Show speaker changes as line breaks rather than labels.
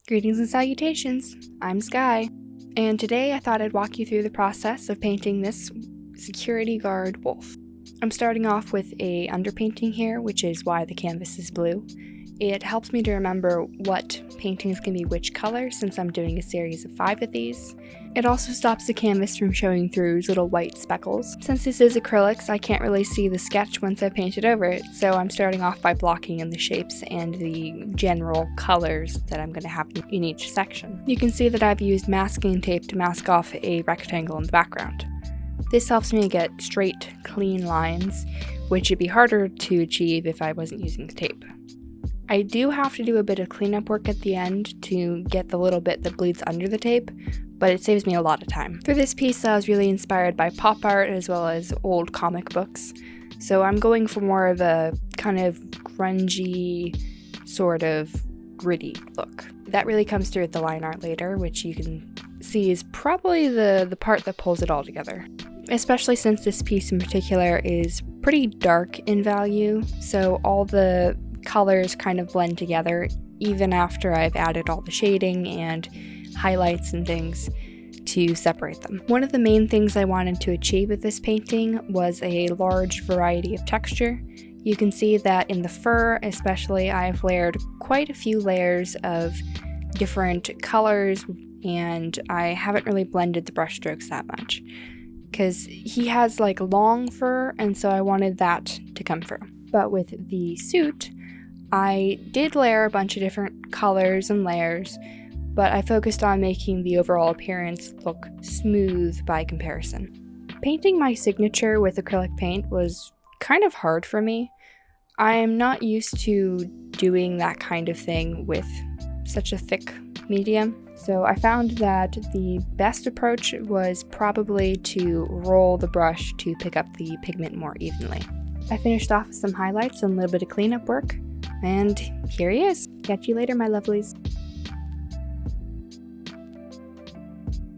Greetings and salutations, I'm Sky, and today I thought I'd walk you through the process of painting this security guard wolf. I'm starting off with a underpainting here, which is why the canvas is blue. It helps me to remember what paintings can be which color since I'm doing a series of 5 of these. It also stops the canvas from showing through little white speckles. Since this is acrylics, I can't really see the sketch once I've painted over it, so I'm starting off by blocking in the shapes and the general colors that I'm going to have in each section. You can see that I've used masking tape to mask off a rectangle in the background. This helps me get straight, clean lines, which would be harder to achieve if I wasn't using the tape. I do have to do a bit of cleanup work at the end to get the little bit that bleeds under the tape, but it saves me a lot of time. For this piece, I was really inspired by pop art as well as old comic books, so I'm going for more of a kind of grungy, sort of gritty look. That really comes through with the line art later, which you can see is probably the part that pulls it all together. Especially since this piece in particular is pretty dark in value, so all the colors kind of blend together even after I've added all the shading and highlights and things to separate them. One of the main things I wanted to achieve with this painting was a large variety of texture. You can see that in the fur especially, I've layered quite a few layers of different colors, and I haven't really blended the brush strokes that much because he has like long fur, and so I wanted that to come through. But with the suit, I did layer a bunch of different colors and layers, but I focused on making the overall appearance look smooth by comparison. Painting my signature with acrylic paint was kind of hard for me. I am not used to doing that kind of thing with such a thick medium, so I found that the best approach was probably to roll the brush to pick up the pigment more evenly. I finished off with some highlights and a little bit of cleanup work, and here he is. Catch you later, my lovelies.